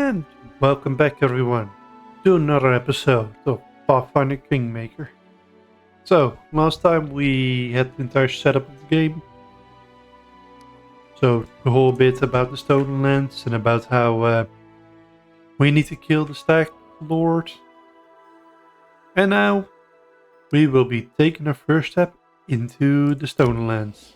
And welcome back everyone to another episode of Pathfinder Kingmaker. So, last time we had the entire setup of the game. So, a whole bit about the Stolen Lands and about how we need to kill the Stag Lord. And now, we will be taking our first step into the Stolen Lands.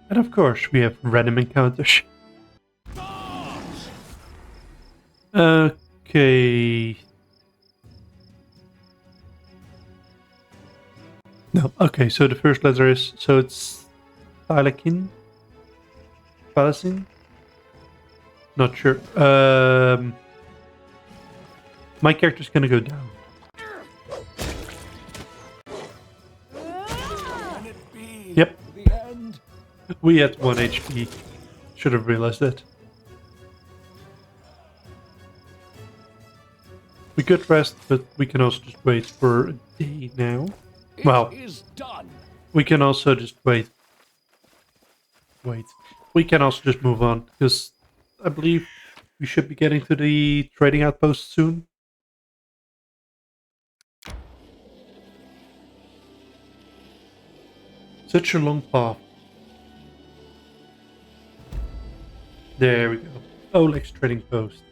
And of course, we have random encounters. Okay. No, okay, so the first letter is, so it's Thalakin? Palacin? Not sure. My character's gonna go down. Yep. We had 1 HP. Should have realized that. We could rest, but we can also just wait for a day now. Well, we can also just wait. We can also just move on, because I believe we should be getting to the trading outpost soon. Such a long path. There we go. Oleg's trading post.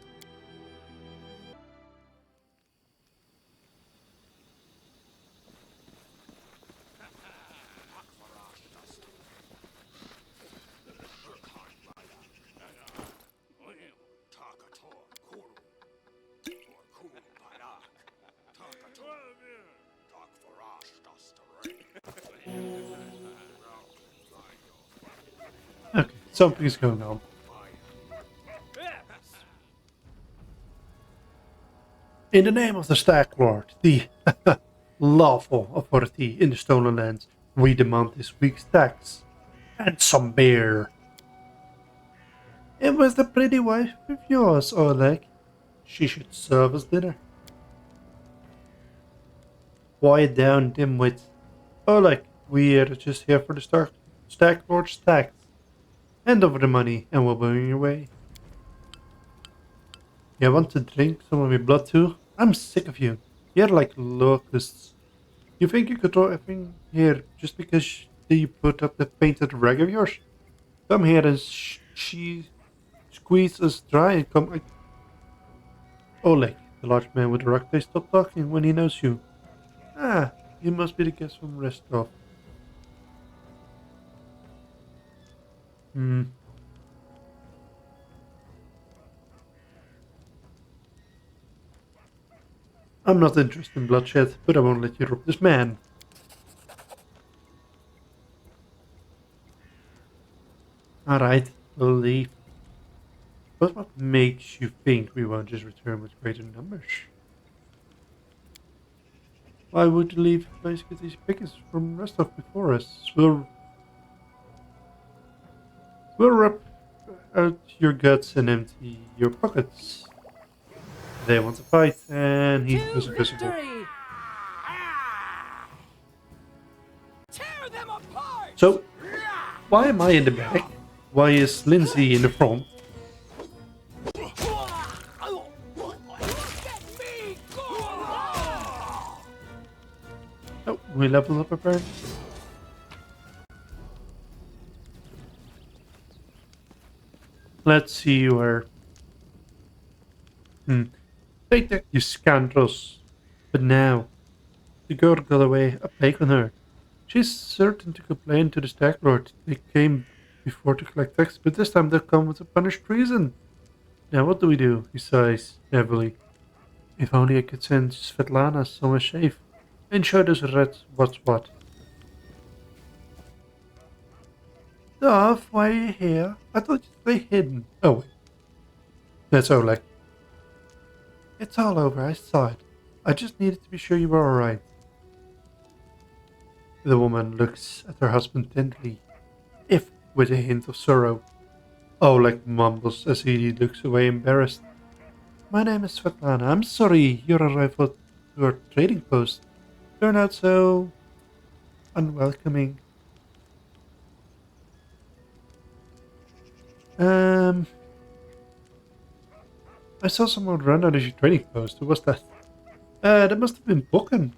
Okay, something's going on. In the name of the Stag Lord, the lawful authority in the Stolen Lands, we demand this week's tax. And some beer. It was the pretty wife of yours, Oleg. She should serve us dinner. Quiet down, dimwit. Oleg, we are just here for the Stag Lord's tax. Hand over the money and we'll be on your way. You want to drink some of your blood too? I'm sick of you. You're like locusts. You think you could throw everything here just because you put up the painted rag of yours? Come here and she squeeze us dry and come. Oleg, the large man with the rock face, stop talking when he knows you. Ah, you must be the guest from Restov. I'm not interested in bloodshed, but I won't let you rob this man. Alright, we'll leave. But what makes you think we won't just return with greater numbers? Why would you leave basically these pickings from Rostov before us? We'll rip out your guts and empty your pockets. They want to fight, and he was invisible. So, why am I in the back? Why is Lindsay in the front? Oh, we leveled up apparently. Let's see where. Take that, you scoundrels. But now, the girl got away, a plague on her. She's certain to complain to the Stag Lord. They came before to collect tax, but this time they'll come to punish treason. Now what do we do? He sighs heavily. If only I could send Svetlana somewhere safe and show those rats what's what. Darth, why are you here? I thought you'd stay hidden. Oh wait. That's Oleg. It's all over, I saw it. I just needed to be sure you were alright. The woman looks at her husband tenderly, if with a hint of sorrow. Oleg mumbles as he looks away embarrassed. My name is Svetlana. I'm sorry your arrival at your trading post turned out so unwelcoming. Um, I saw someone run out of your trading post. Who was that? That must have been Bokken.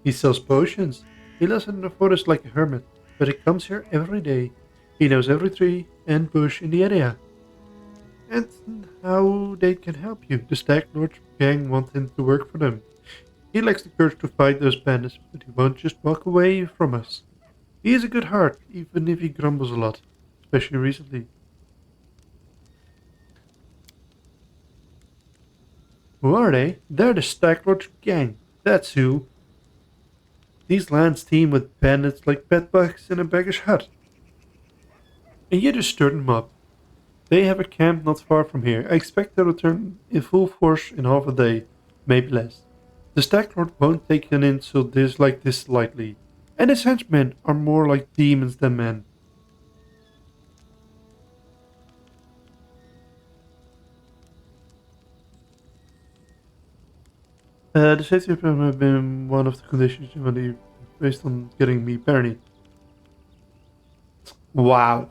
He sells potions. He lives in the forest like a hermit, but he comes here every day. He knows every tree and bush in the area. And how they can help you. The Stag Lord's gang want him to work for them. He lacks the courage to fight those bandits, but he won't just walk away from us. He has a good heart, even if he grumbles a lot, especially recently. Who are they? They're the Stag Lord's gang. That's who. These lands teem with bandits like bedbugs in a beggar's hut. And you just stirred them up. They have a camp not far from here. I expect they'll return in full force in half a day, maybe less. The Stag Lord won't take an insult like this lightly, and his henchmen are more like demons than men. The safety of them have been one of the conditions when they based on getting me Bernie. Wow.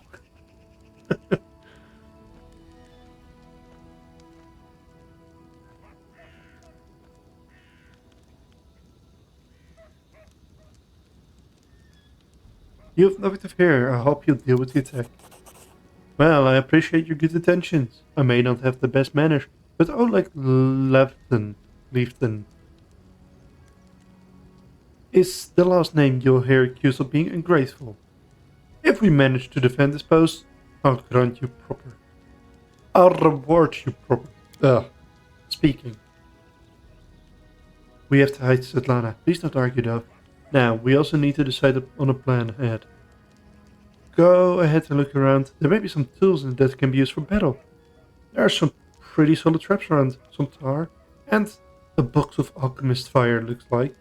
You have nothing to fear. I'll help you deal with the attack. Well, I appreciate your good intentions. I may not have the best manners, but oh, like Leafton is the last name you'll hear accused of being ungrateful. If we manage to defend this post, I'll grant you proper. I'll reward you proper. Speaking. We have to hide Svetlana. Please don't argue though. Now, we also need to decide on a plan ahead. Go ahead and look around. There may be some tools that can be used for battle. There are some pretty solid traps around, some tar, and a box of alchemist fire looks like.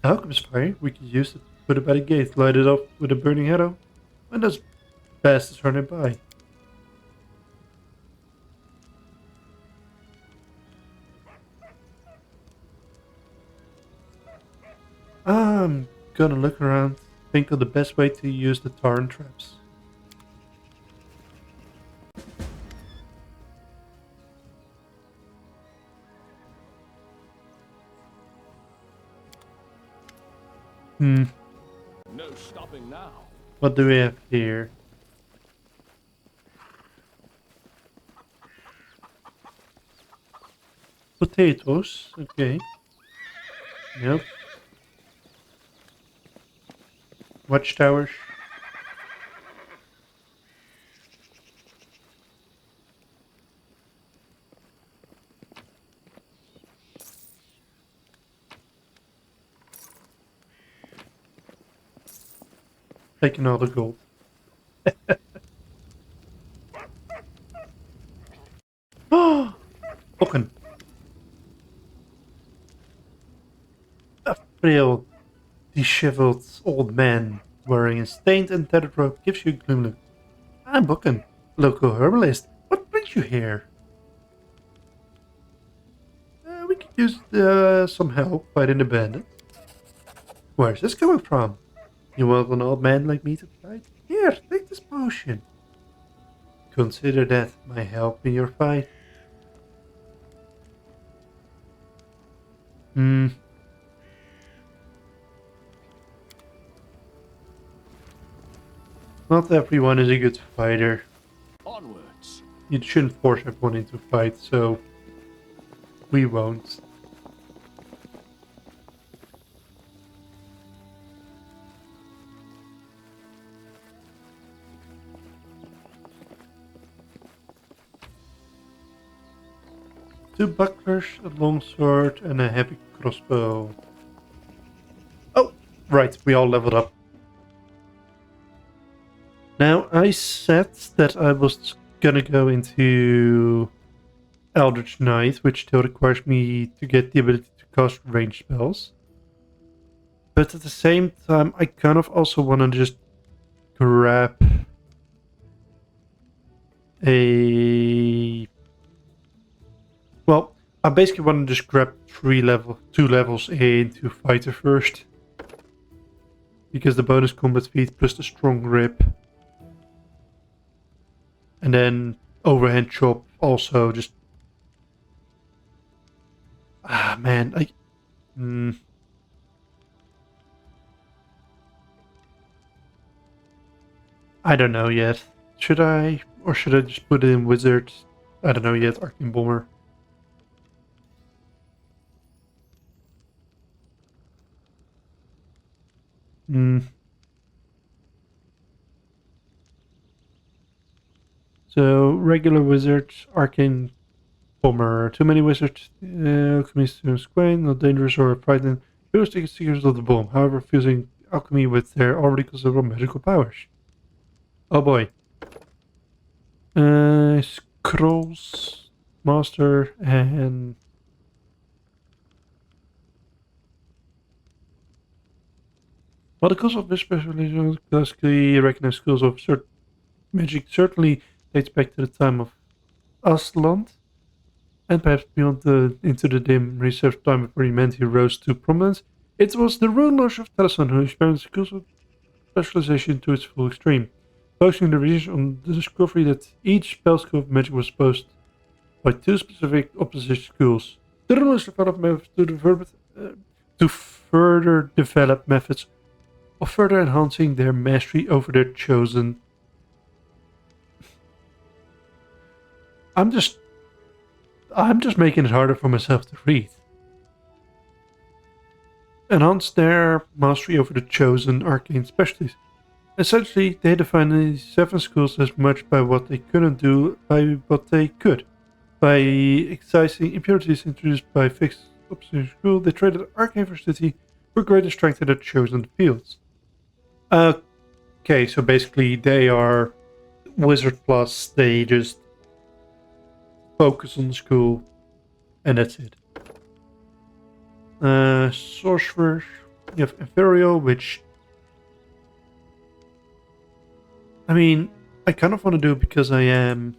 Alchemist fire? We could use it. Put it by the gate, light it up with a burning arrow, and those bastards running by. I'm gonna look around, think of the best way to use the tar and traps. Hmm, No stopping now. what do we have here? Potatoes, okay. Yep. Watchtowers. Taking all the gold. Oh! Pokken. A frail, disheveled old man wearing a stained and tattered robe gives you a gloom look. I'm Bucken, local herbalist. What brings you here? We could use some help fighting the bandit. Where's this coming from? You want an old man like me to fight? Here, take this potion. Consider that my help in your fight. Hmm. Not everyone is a good fighter. Onwards. You shouldn't force everyone into a fight, so we won't. Two bucklers, a longsword, and a heavy crossbow. Oh, right, we all leveled up. Now, I said that I was gonna go into Eldritch Knight, which still requires me to get the ability to cast range spells. But at the same time, I kind of also want to just grab a... Well, I basically want to just grab two levels into fighter first. because the bonus combat feat plus the strong grip. And then overhand chop also just... Ah, man. I don't know yet. Should I? Or should I just put it in wizard? I don't know yet. Arcane Bomber. Hmm. So, regular wizard, arcane bomber. Too many wizards. Alchemy seems quaint, not dangerous or frightened. Heroes take secrets of the bomb. However, fusing alchemy with their already considerable magical powers. Oh boy. Scrolls, master, and... While the cause of this specialization classically recognized schools of magic certainly dates back to the time of Asland, and perhaps beyond into the dim reserved time before humanity rose to prominence, it was the rulers of Talasan who experienced schools of specialization to its full extreme, focusing the research on the discovery that each spell school of magic was posed by two specific opposite schools. The rulers developed methods to further develop methods of further enhancing their mastery over their chosen. I'm just making it harder for myself to read. Enhance their mastery over the chosen arcane specialties. Essentially, they define the seven schools as much by what they couldn't do by what they could. By excising impurities introduced by fixed opposite school, they traded arcane versatility for greater strength in their chosen fields. Okay, so basically they are wizard plus, they just focus on the school, and that's it. Sorcerers, you have Imperial, which... I mean, I kind of want to do it because I am...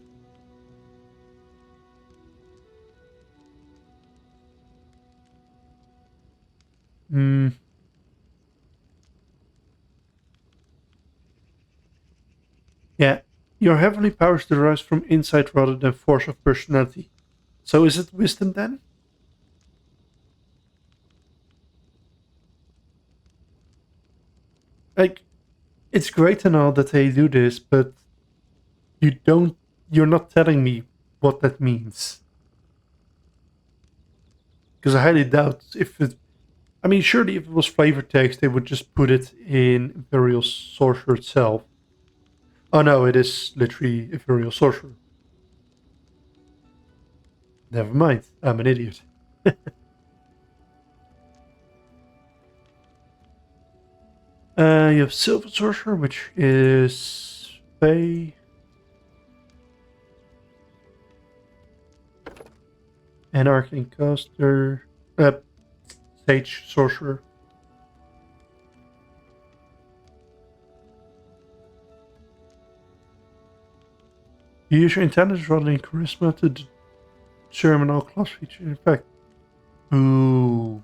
Yeah, your heavenly powers derives from insight rather than force of personality. So is it wisdom then? Like, it's great and all that they do this, but you don't. You're not telling me what that means. Because I highly doubt if it. I mean, surely if it was flavor text, they would just put it in Imperial Sorcerer itself. Oh no, it is literally Imperial Sorcerer. Never mind, I'm an idiot. You have Silver Sorcerer, which is Fey. And Arcane Caster. Sage Sorcerer. You use your intelligence rather than charisma to determine all class features. In fact, ooh,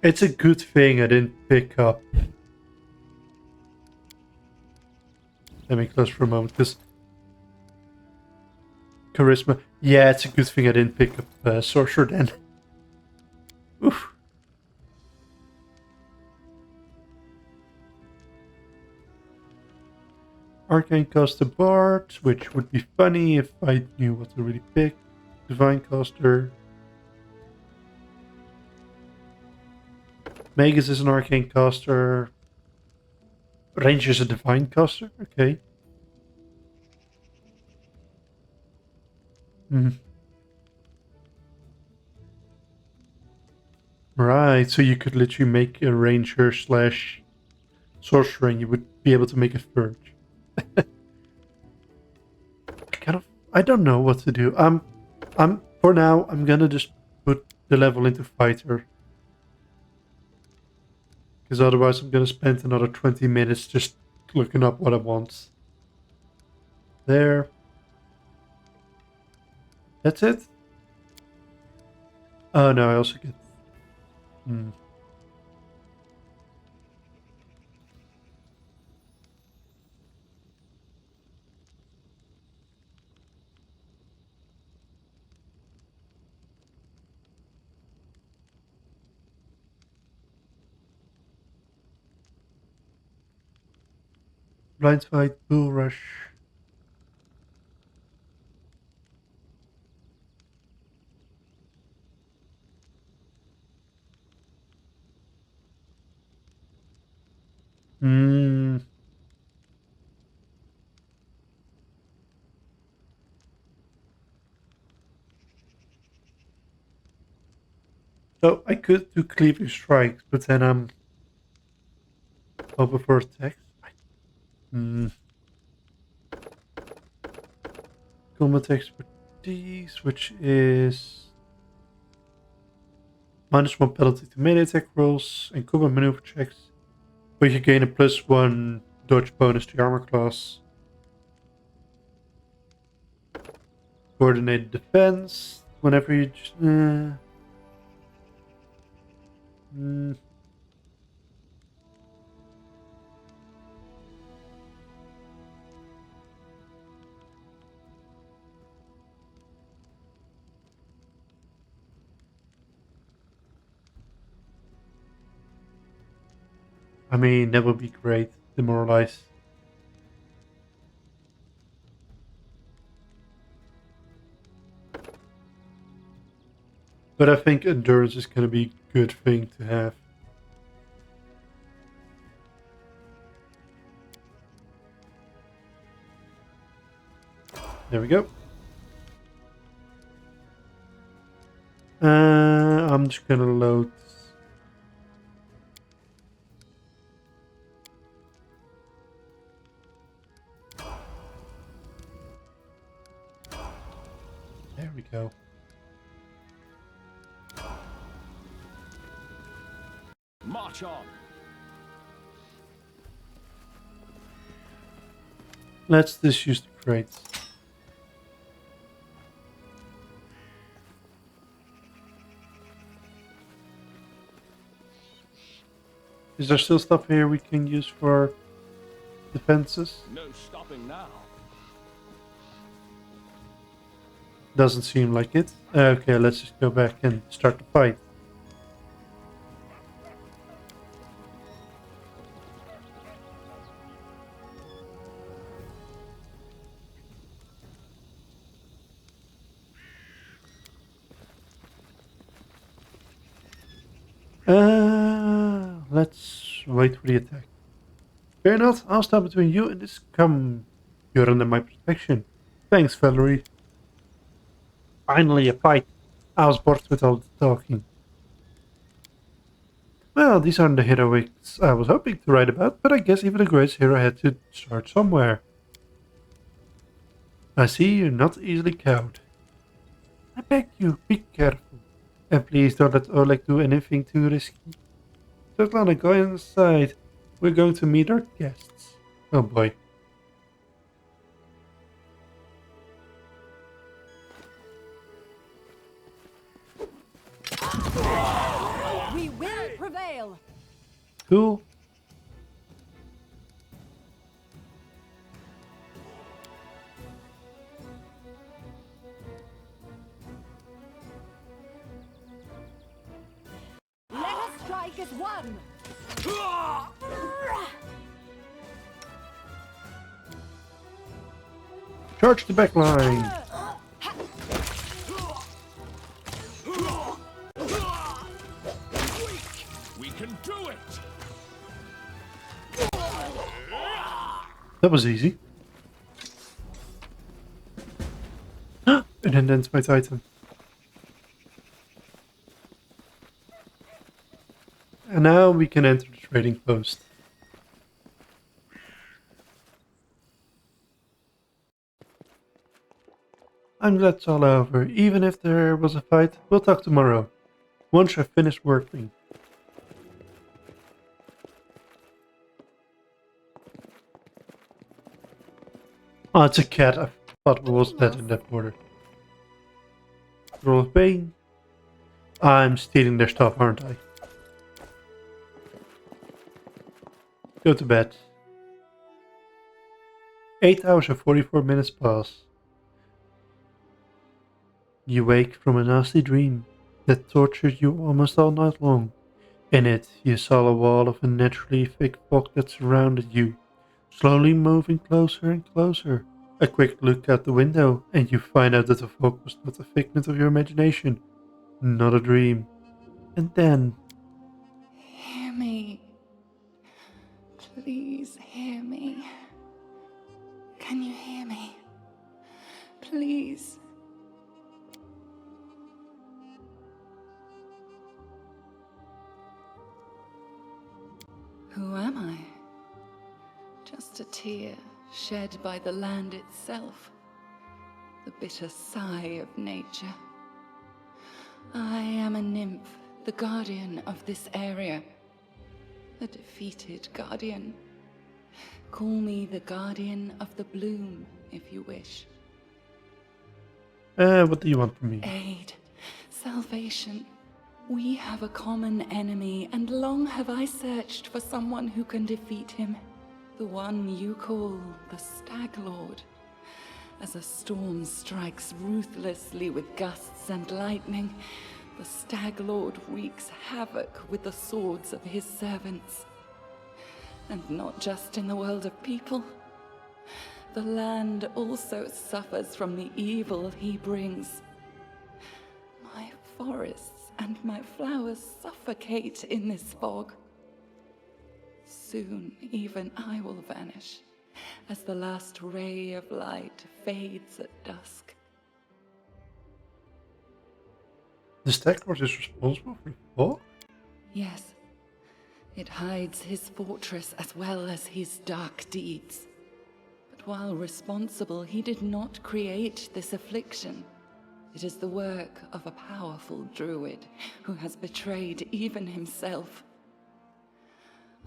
it's a good thing I didn't pick up. Let me close for a moment, because charisma. Yeah, it's a good thing I didn't pick up sorcerer then. Oof. Arcane Caster Bard, which would be funny if I knew what to really pick. Divine Caster. Magus is an Arcane Caster. Ranger is a Divine Caster. Okay. Right, so you could literally make a Ranger slash Sorcerer and you would be able to make a third. I don't know what to do. For now, I'm gonna just put the level into Fighter. Because otherwise I'm gonna spend another 20 minutes just looking up what I want. There. That's it? Oh no, I also get... Blind fight, bull rush. Hmm. So I could do cleaving strikes, but then I'm open for attacks. Hmm. Combat expertise, which is -1 penalty to melee attack rolls and combat maneuver checks. But you gain a +1 dodge bonus to your armor class. Coordinated defense. Whenever you. Mm, I mean, that would be great. Demoralize. But I think endurance is going to be a good thing to have. There we go. I'm just going to load. There we go. March on. Let's just use the crates. Is there still stuff here we can use for defenses? No stopping now. Doesn't seem like it. Okay, let's just go back and start the fight. Let's wait for the attack. Fear not, I'll stand between you and this scum. You're under my protection. Thanks, Valerie. Finally a fight. I was bored with all the talking. Well, these aren't the heroics I was hoping to write about, but I guess even the greatest hero had to start somewhere. I see you're not easily cowed. I beg you, be careful. And please don't let Oleg do anything too risky. Svetlana, go inside. We're going to meet our guests. Oh boy. We will prevail. Cool. Let us strike as one. Charge the back line. We can do it. That was easy. An indent item. And now we can enter the trading post. I'm glad it's all over. Even if there was a fight, we'll talk tomorrow. Once I've finished working. Oh, it's a cat. I thought it was dead in that order. Roll of pain. I'm stealing their stuff, aren't I? Go to bed. 8 hours and 44 minutes pass. You wake from a nasty dream that tortured you almost all night long. In it, you saw a wall of unnaturally thick fog that surrounded you. slowly moving closer and closer. A quick look out the window, and you find out that the fog was not a figment of your imagination, not a dream. And then, Hear me. Please hear me. Can you hear me? Please. Who am I? Just a tear shed by the land itself. The bitter sigh of nature. I am a nymph, the guardian of this area. A defeated guardian. Call me the guardian of the bloom, if you wish. what do you want from me? Aid, salvation. We have a common enemy, and long have I searched for someone who can defeat him. The one you call the Stag Lord. As a storm strikes ruthlessly with gusts and lightning, the Stag Lord wreaks havoc with the swords of his servants. And not just in the world of people. The land also suffers from the evil he brings. My forests and my flowers suffocate in this fog. Soon even I will vanish, as the last ray of light fades at dusk. The Stag Lord is responsible for the fog? Yes, it hides his fortress as well as his dark deeds. But while responsible, he did not create this affliction. It is the work of a powerful druid who has betrayed even himself.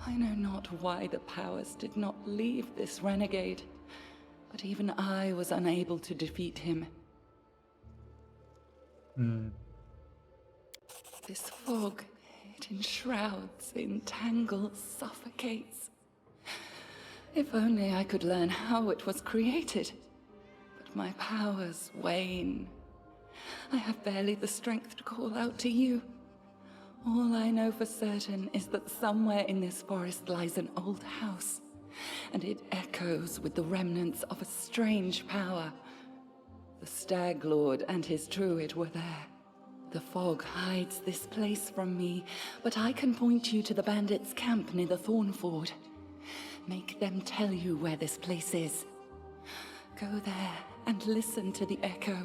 I know not why the powers did not leave this renegade, but even I was unable to defeat him. This fog, it enshrouds, entangles, suffocates. If only I could learn how it was created. But my powers wane. I have barely the strength to call out to you. All I know for certain is that somewhere in this forest lies an old house, and it echoes with the remnants of a strange power. The Stag Lord and his druid were there. The fog hides this place from me, but I can point you to the bandits' camp near the Thornford. Make them tell you where this place is. Go there and listen to the echo,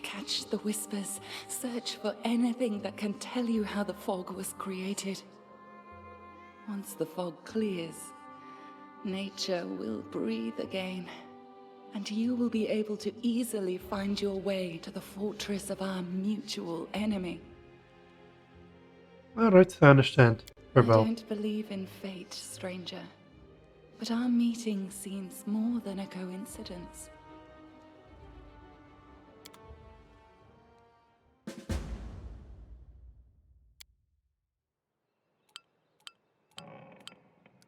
catch the whispers, search for anything that can tell you how the fog was created. Once the fog clears, nature will breathe again, and you will be able to easily find your way to the fortress of our mutual enemy. Alright, I understand. I Farewell. don't believe in fate, stranger, but our meeting seems more than a coincidence.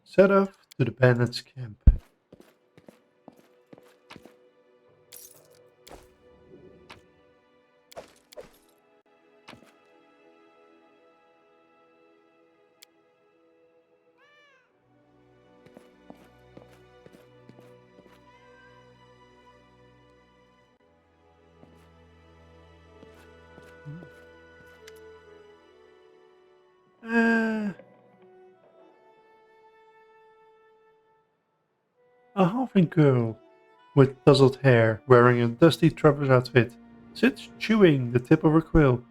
Set off to the bandits' camp. A halfling girl with tousled hair, wearing a dusty traveler's outfit, sits chewing the tip of her quill.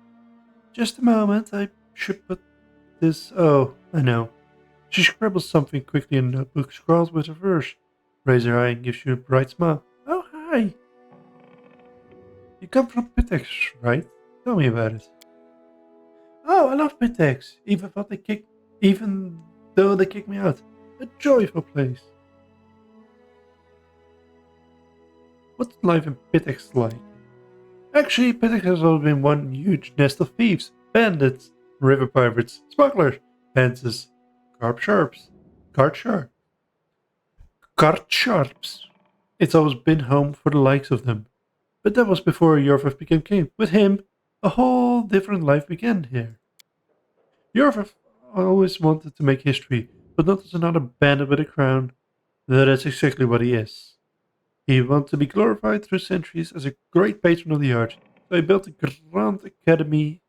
Just a moment, I should put this. Oh, I know. She scribbles something quickly in a notebook, scrawls with her verse. Raises her eye and gives you a bright smile. Oh, hi! You come from Pitex, right? Tell me about it. Oh, I love Pitex, even though they kicked me out. A joyful place. What's life in Pitex like? Actually, Pitex has always been one huge nest of thieves, bandits, river pirates, smugglers, fences, card sharps. It's always been home for the likes of them. But that was before Yorvif became king. With him, a whole different life began here. Yorvif always wanted to make history, but not as another bandit with a crown. That's exactly what he is. He wanted to be glorified through centuries as a great patron of the arts, so he built the Grand Academy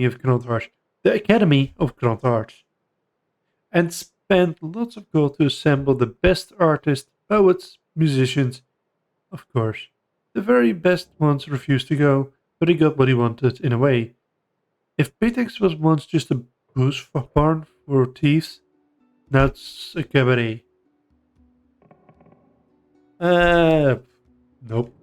of Grand Arts, the Academy of Grand Arts, and spent lots of gold to assemble the best artists, poets, musicians, of course. The very best ones refused to go, but he got what he wanted in a way. If Pitex was once just a booze barn for thieves, now it's a cabaret. Uh, nope.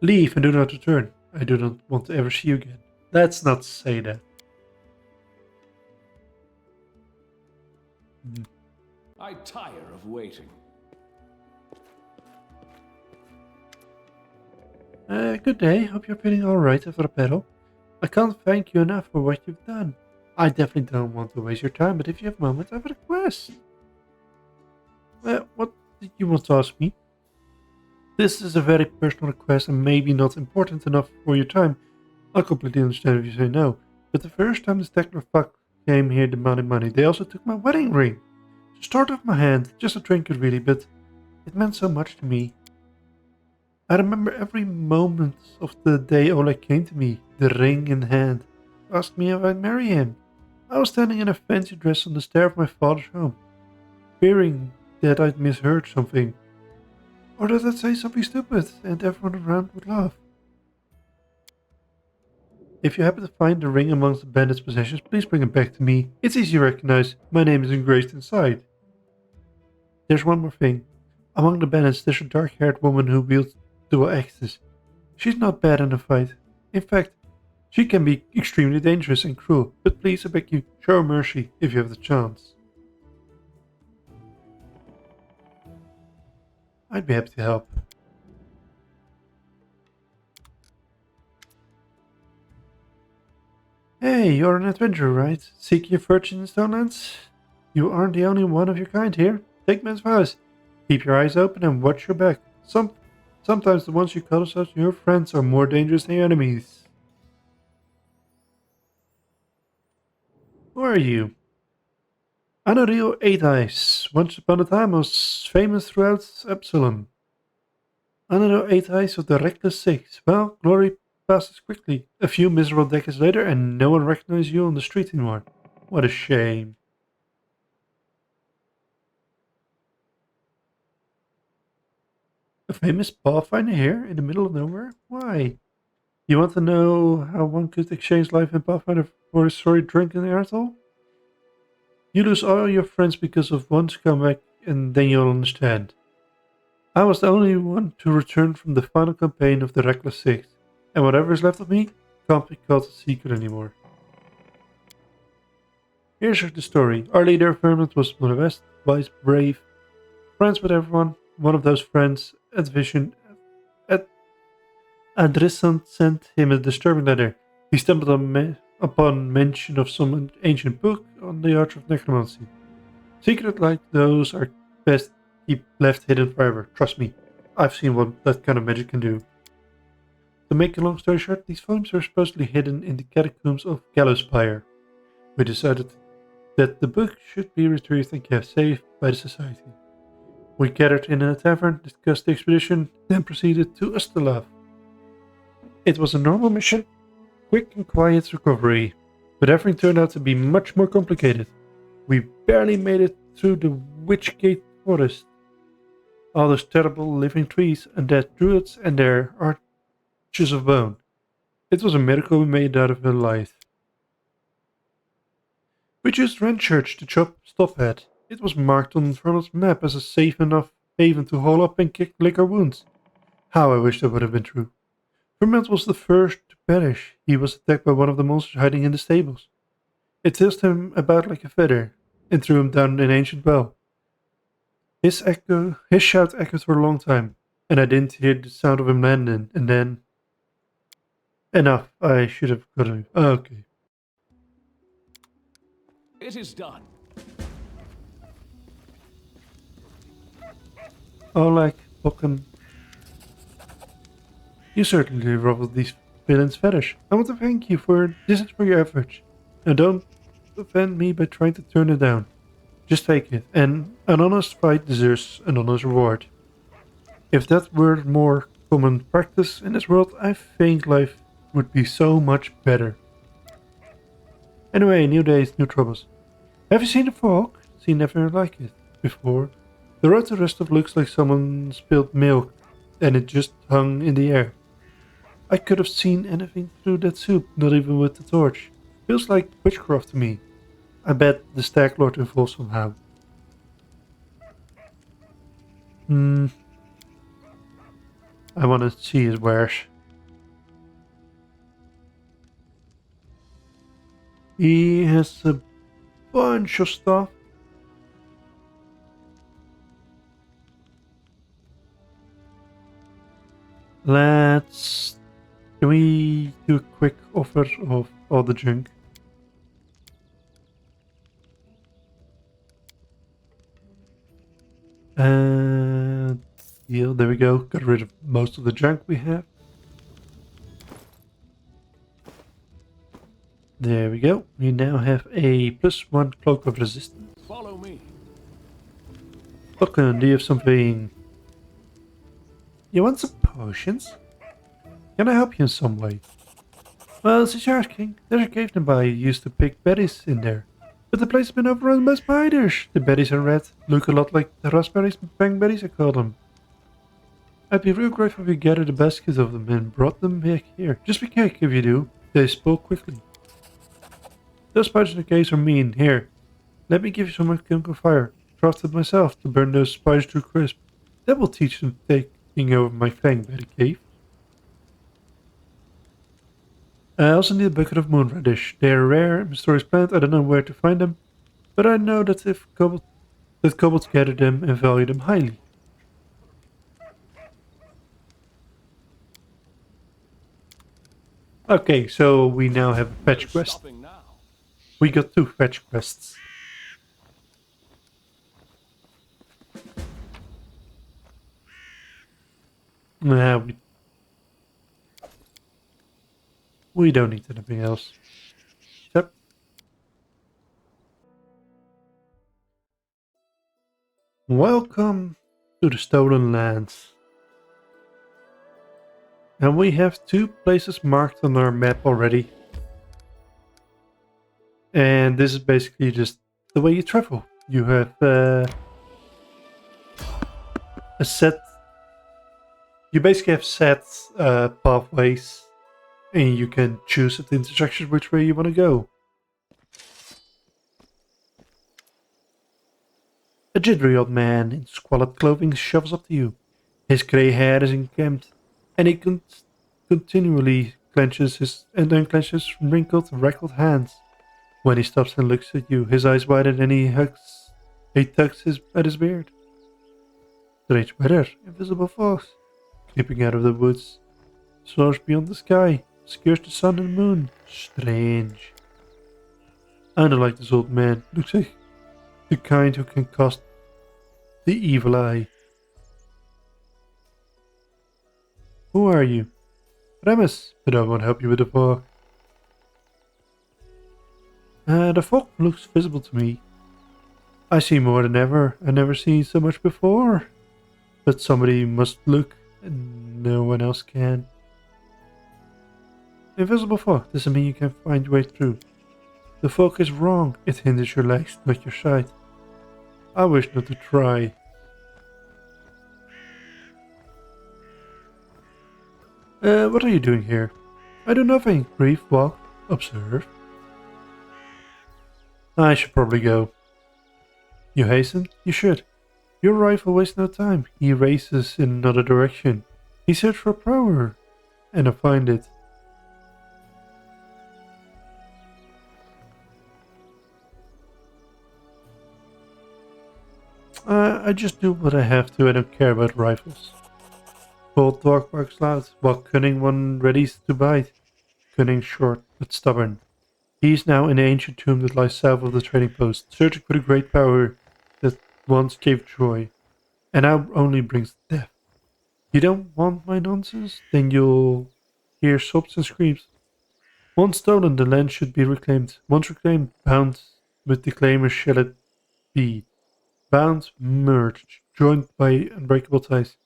Leave and do not return. I do not want to ever see you again. Let's not say that. I tire of waiting. Good day. Hope you're feeling alright after the battle. I can't thank you enough for what you've done. I definitely don't want to waste your time, but if you have a moment, I have a request. What did you want to ask me? This is a very personal request and maybe not important enough for your time. I completely understand if you say no. But the first time this technofuck came here demanding money, they also took my wedding ring. To start off my hand, just a trinket really, but it meant so much to me. I remember every moment of the day Oleg came to me, the ring in hand, asked me if I'd marry him. I was standing in a fancy dress on the stair of my father's home, fearing that I'd misheard something. Or that I'd say something stupid and everyone around would laugh. If you happen to find the ring amongst the bandits' possessions, please bring it back to me. It's easy to recognize. My name is engraved inside. There's one more thing. Among the bandits, there's a dark-haired woman who wields dual axes. She's not bad in a fight. In fact, she can be extremely dangerous and cruel, but please, I beg you, show her mercy if you have the chance. I'd be happy to help. Hey, you're an adventurer, right? Seeking your fortune in Stonelands? You aren't the only one of your kind here. Take my advice. Keep your eyes open and watch your back. Sometimes the ones you call as your friends are more dangerous than your enemies. Who are you? Anario Eight Eyes. Once upon a time I was famous throughout Epsilon. Anario Eight Eyes of the Reckless Six. Well, glory passes quickly. A few miserable decades later and no one recognizes you on the street anymore. What a shame. A famous Pathfinder here in the middle of nowhere? Why? You want to know how one could exchange life in Pathfinder for a sorry drink in the Airtall? You lose all your friends because of one scumbag, and then you'll understand. I was the only one to return from the final campaign of the Reckless Six, and whatever is left of me can't be called a secret anymore. Here's the story. Our leader, Vermont, was modest, wise, brave, friends with everyone. One of those friends, Adrissant, sent him a disturbing letter. He stumbled upon mention of some ancient book on the art of necromancy. Secrets like those are best keep left hidden forever. Trust me, I've seen what that kind of magic can do. To make a long story short, these volumes are supposedly hidden in the catacombs of Gallowspire. We decided that the book should be retrieved and kept safe by the society. We gathered in a tavern, discussed the expedition, then proceeded to Ustalav. It was a normal mission, quick and quiet recovery, but everything turned out to be much more complicated. We barely made it through the Witchgate Forest. All those terrible living trees, undead druids, and their arches of bone. It was a miracle we made out of it alive. We used Renchurch to stop at. It was marked on Infernal's map as a safe enough haven to haul up and lick our wounds. How I wish that would have been true. Vermont was the first to perish. He was attacked by one of the monsters hiding in the stables. It tossed him about like a feather, and threw him down an ancient well. His shout echoed for a long time, and I didn't hear the sound of him landing, and then... Enough, I should have got him. Okay. It is done. Oleg, Bokken. You certainly ruffled these villain's fetish. I want to thank you for this is for your efforts. Now don't offend me by trying to turn it down. Just take it, and an honest fight deserves an honest reward. If that were more common practice in this world, I think life would be so much better. Anyway, new days, new troubles. Have you seen the fog? Seen nothing like it before. The road to Rostov looks like someone spilled milk and it just hung in the air. I could have seen anything through that soup, not even with the torch. Feels like witchcraft to me. I bet the Stag Lord involved somehow. I want to see his wares. He has a bunch of stuff. Can we do a quick offer of all the junk? And deal, there we go. Got rid of most of the junk we have. There we go. We now have a +1 cloak of resistance. Follow me. Lachlan, do you have something? You want some potions? Can I help you in some way? Well, since you're asking, there's a cave nearby you used to pick berries in there. But the place has been overrun by spiders. The berries are red, look a lot like the raspberries and bangberries I call them. I'd be real grateful if you gathered a basket of them and brought them back here. Just be quick if you do, they spoil quickly. Those spiders in the caves are mean. Here, let me give you some chemical fire, crafted myself to burn those spiders to a crisp. That will teach them taking over my bangberry cave. I also need a bucket of moonradish. They are rare and mysterious plant. I don't know where to find them, but I know that kobolds gather them and value them highly. Okay, so we now have a fetch quest. Stopping now. We got 2 fetch quests. Nah, we don't need anything else. Yep. Welcome to the Stolen Lands. And we have 2 places marked on our map already. And this is basically just the way you travel. You have a set. You basically have set pathways. And you can choose at the intersection which way you want to go. A jittery old man in squalid clothing shovels up to you. His grey hair is unkempt, and he continually clenches and unclenches wrinkled, wrinkled hands. When he stops and looks at you, his eyes widen and he tugs at his beard. Strange weather, invisible fogs, creeping out of the woods, soars beyond the sky. Scares the sun and the moon. Strange. I don't like this old man. Looks like the kind who can cast the evil eye. Who are you? Remus, but I won't help you with the fog. The fog looks visible to me. I see more than ever. I've never seen so much before. But somebody must look, and no one else can. Invisible fog doesn't mean you can find your way through. The fog is wrong. It hinders your legs, not your sight. I wish not to try. What are you doing here? I do nothing. Brief, walk, observe. I should probably go. You hasten? You should. Your rifle wastes no time. He races in another direction. He searched for power. And I find it. I just do what I have to. I don't care about rifles. Bold dog barks loud, while cunning one readies to bite. Cunning short, but stubborn. He is now in the ancient tomb that lies south of the trading post, searching for the great power that once gave joy, and now only brings death. You don't want my nonsense? Then you'll hear sobs and screams. Once stolen, the land should be reclaimed. Once reclaimed, bound with the claimers shall it be. Bound, merged, joined by unbreakable ties.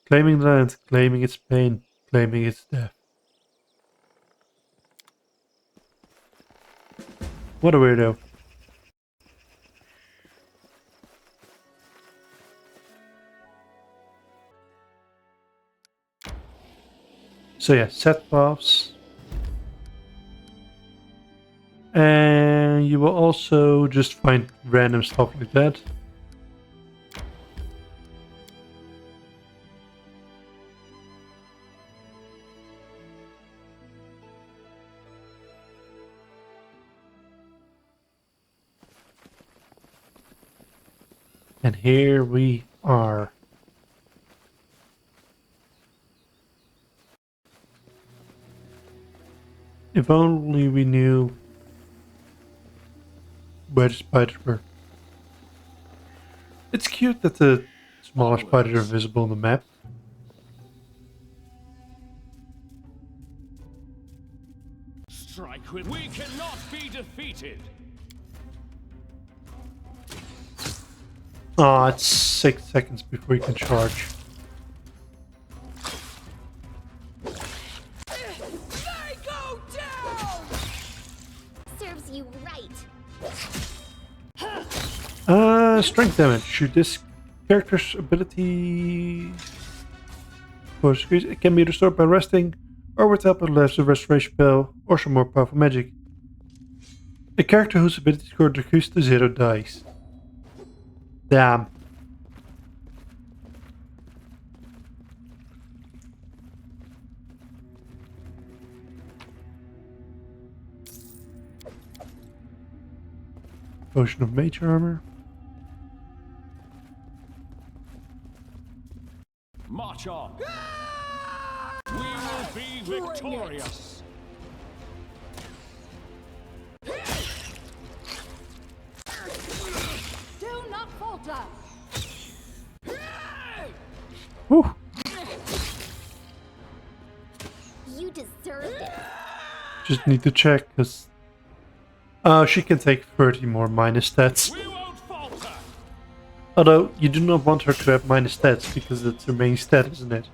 Claiming the land, claiming its pain, claiming its death. What a weirdo. So yeah, set paths. And you will also just find random stuff like that. And here we are. If only we knew where the spiders were. It's cute that the smaller spiders are visible on the map. Strike with. We cannot be defeated. Ah, it's 6 seconds before you can charge. They go down! Serves you right. Strength damage. Shoot this character's ability. It can be restored by resting, or with help of a restoration spell, or some more powerful magic. A character whose ability score decreased to 0 dies. Damn. Potion of mage armor. March on. We will be victorious. Do not falter! Whew. You deserved it. Just need to check, because she can take 30 more minus stats. We won't falter. Although, you do not want her to have minus stats, because that's her main stat, isn't it?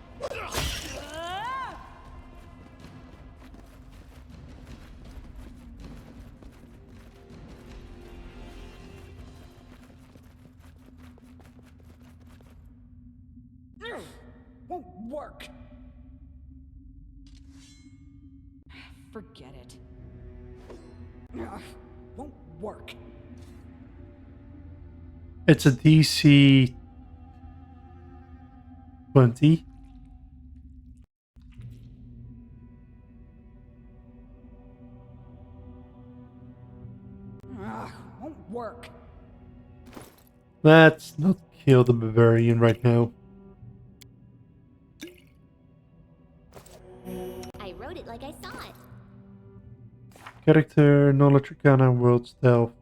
Won't work. Forget it. Won't work. It's a DC 20. Won't work. Let's not kill the Bavarian right now. I wrote it like I saw it. Character, knowledge, arcana, world stealth.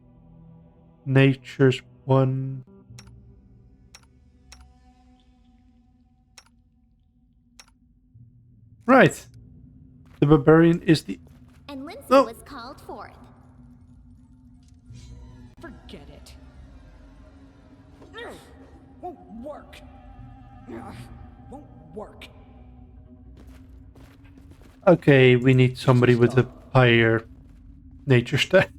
Nature's 1. Right. The Barbarian is the... And Lindsay Oh. was called forth. Forget it. Won't work. Won't work. Okay, we need somebody with a higher nature stat.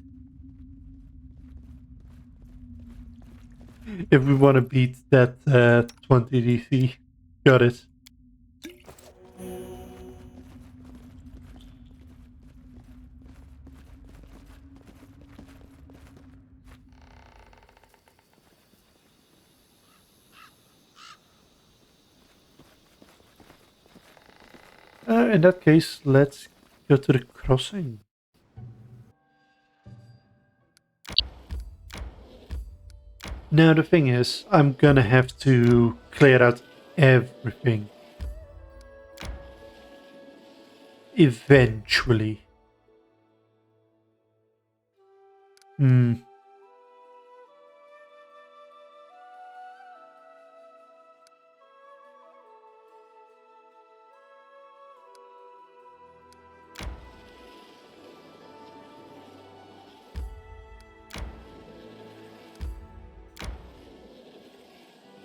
If we want to beat that 20 DC. Got it. In that case, let's go to the crossing. Now the thing is, I'm gonna have to clear out everything. Eventually.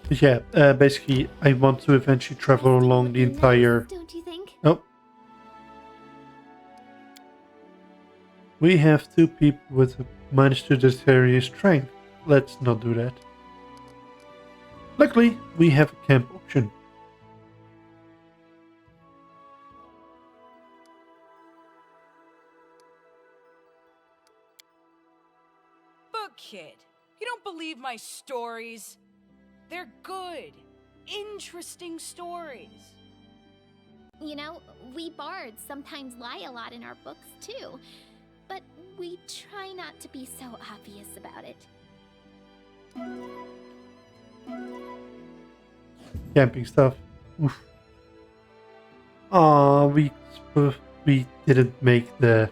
But yeah, basically, I want to eventually travel This along would the be entire. nice, don't you think? Oh, we have two people with a -2 dexterity strength. Let's not do that. Luckily, we have a camp option. Book kid, you don't believe my stories? They're good, interesting stories. You know, we bards sometimes lie a lot in our books too, but we try not to be so obvious about it. Camping stuff. Oof. Aw, we didn't make the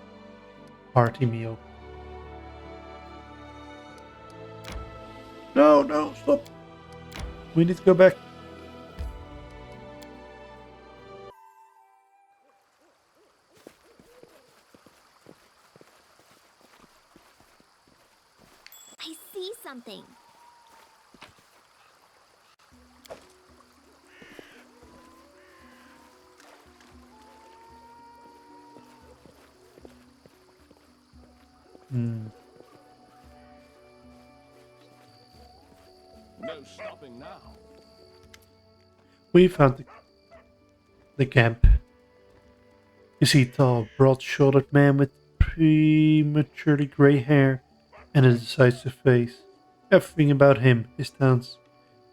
party meal. No, no, stop. We need to go back. I see something. Hmm. No stopping now. We found the camp. You see a tall, broad-shouldered man with prematurely grey hair and a decisive face. Everything about him, his stance,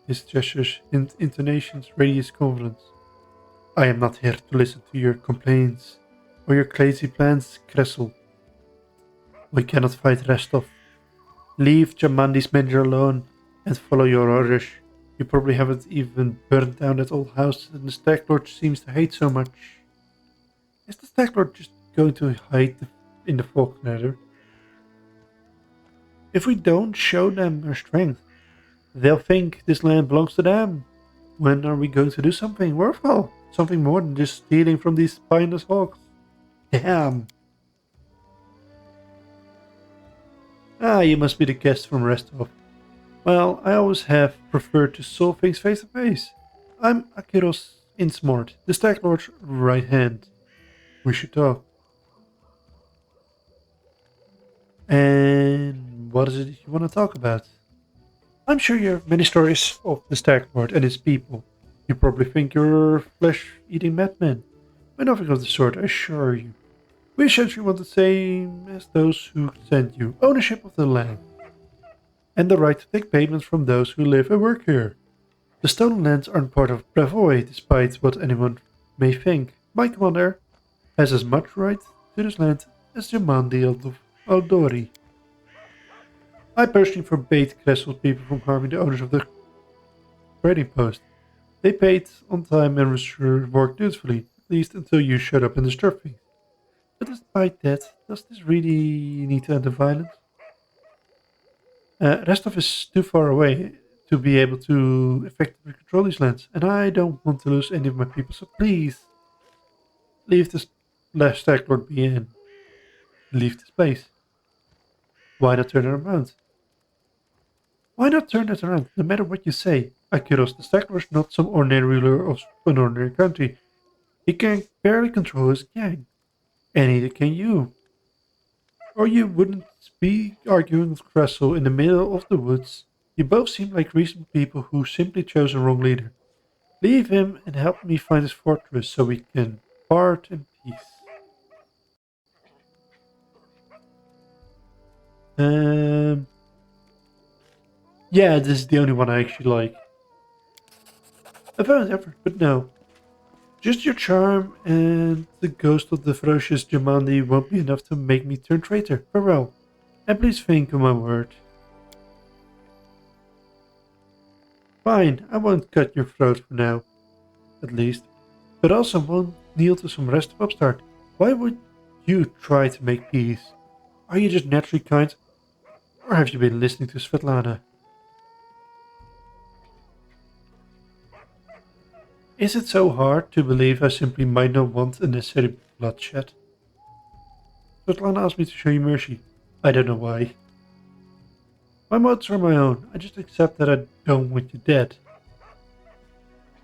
his gestures and intonations radiates confidence. I am not here to listen to your complaints or your crazy plans, Kressel. We cannot fight Restov. Leave Jamandi's manager alone and follow your orders. You probably haven't even burned down that old house that the Stag Lord seems to hate so much. Is the Stag Lord just going to hide in the fog nether? If we don't show them our strength, they'll think this land belongs to them. When are we going to do something worthwhile? Something more than just stealing from these spineless hogs? Damn. Ah, you must be the guest from Restov. Well, I always have preferred to solve things face to face. I'm Akiros Insmort, the Stag Lord's right hand. We should talk. And what is it you want to talk about? I'm sure you have many stories of the Stag Lord and his people. You probably think you're flesh-eating madmen. But nothing of the sort, I assure you. We essentially want the same as those who sent you, ownership of the land, and the right to take payments from those who live and work here. The stolen lands aren't part of Bravoy, despite what anyone may think. My commander has as much right to this land as Jamandi of Aldori. I personally forbade Cressel's people from harming the owners of the trading post. They paid on time and worked dutifully, at least until you showed up and disturbed me. But despite that, does this really need to end in violence? Restov is too far away to be able to effectively control these lands, and I don't want to lose any of my people, so please leave this last Stag Lord be in. Leave this place. Why not turn it around? Why not turn it around, no matter what you say? Akiros, the Stag Lord is not some ordinary ruler of an ordinary country. He can barely control his gang, and neither can you. Or you wouldn't be arguing with Kressel in the middle of the woods. You both seem like reasonable people who simply chose a wrong leader. Leave him and help me find his fortress so we can part in peace. Um, yeah, this is the only one I actually like. A valiant effort, but no. Just your charm and the ghost of the ferocious Jamandi won't be enough to make me turn traitor. Farewell. And please think of my word. Fine, I won't cut your throat for now, at least. But also won't kneel to some rest of upstart. Why would you try to make peace? Are you just naturally kind? Or have you been listening to Svetlana? Is it so hard to believe I simply might not want unnecessary bloodshed? Svetlana asked me to show you mercy. I don't know why. My motives are my own. I just accept that I don't want you dead.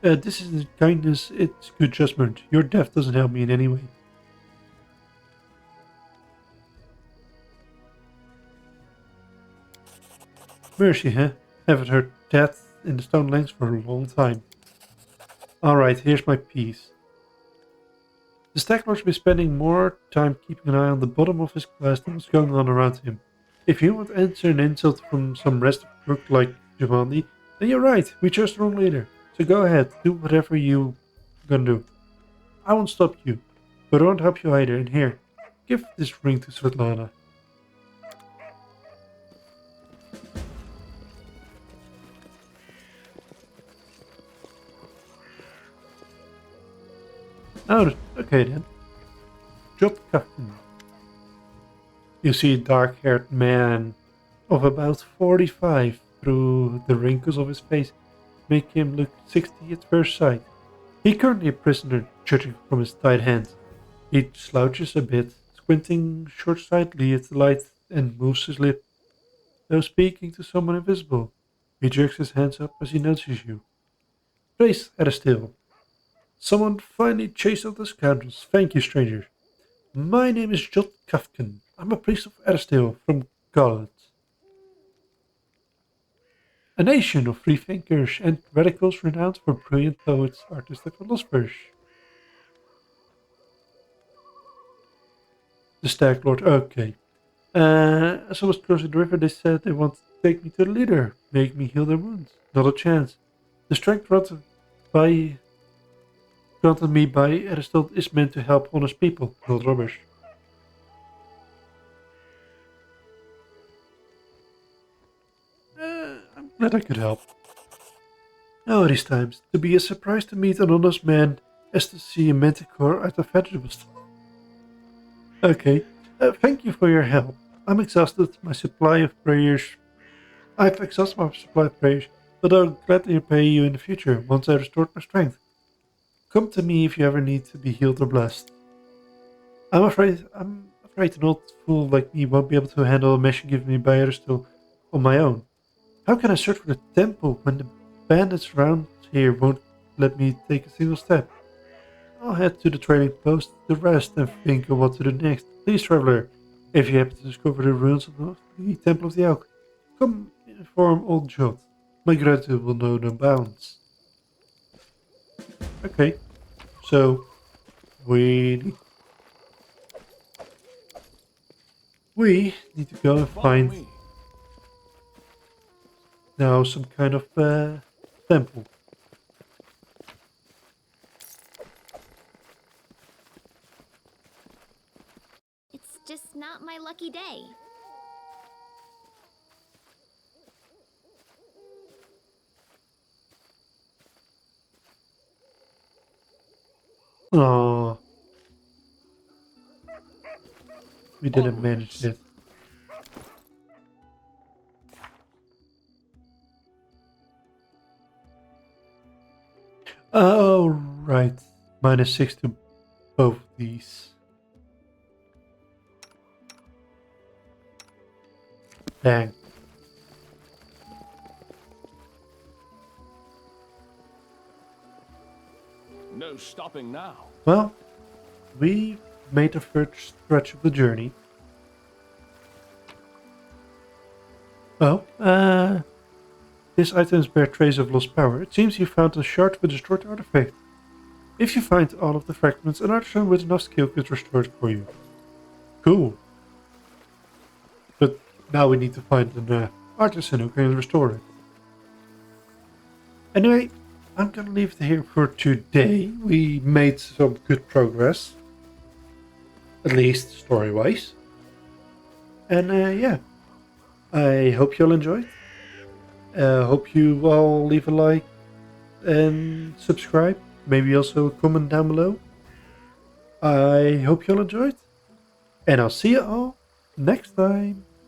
This isn't kindness, it's good judgment. Your death doesn't help me in any way. Mercy, huh? Haven't heard that in the Stone Lands for a long time. Alright, here's my piece. The Stag Lord's been spending more time keeping an eye on the bottom of his glass than what's going on around him. If you want to answer an insult from some rest of the crook like Giovanni, then you're right, we chose the wrong leader. So go ahead, do whatever you gonna do. I won't stop you, but I won't help you either, and here, give this ring to Svetlana. Oh, okay then. Jot Captain. You see a dark-haired man of about 45 through the wrinkles of his face make him look 60 at first sight. He currently a prisoner, judging from his tight hands. He slouches a bit, squinting short-sightedly at the light and moves his lip, though speaking to someone invisible. He jerks his hands up as he notices you. Place at a still. Someone finally chased out the scoundrels. Thank you, strangers. My name is Jot Kafkin. I'm a priest of Eristil from Galat. A nation of free thinkers and radicals renowned for brilliant poets, artists, and philosophers. The Stag Lord, okay. As I was crossing the river, they said they wanted to take me to the leader, make me heal their wounds. Not a chance. The strength granted me by Aristotle is meant to help honest people, not robbers. I'm glad I could help. Now these times, to be as surprised to meet an honest man as to see a manticore out of vegetables. Okay, thank you for your help. I'm exhausted, my supply of prayers. I've exhausted my supply of prayers, but I'll gladly repay you in the future, once I restored my strength. Come to me if you ever need to be healed or blessed. I'm afraid an old fool like me won't be able to handle a mission given me by Aristotle on my own. How can I search for the temple when the bandits around here won't let me take a single step? I'll head to the trading post to rest and think of what to do next. Please, traveler, if you happen to discover the ruins of the Temple of the Elk, come inform old Jot. My gratitude will know no bounds. Okay, so we need to go and Follow find me. now some kind of temple. It's just not my lucky day. Oh, we didn't manage it. Oh, right. -6 to both these. Dang. No stopping now. Well, we made the first stretch of the journey. Oh, this items bear trace of lost power. It seems you found a shard of a destroyed artifact. If you find all of the fragments, an artisan with enough skill could restore it for you. Cool. But now we need to find an artisan who can restore it. Anyway, I'm gonna leave it here for today. We made some good progress. At least story-wise. And yeah, I hope you all enjoyed. Hope you all leave a like and subscribe. Maybe also a comment down below. I hope you all enjoyed. And I'll see you all next time.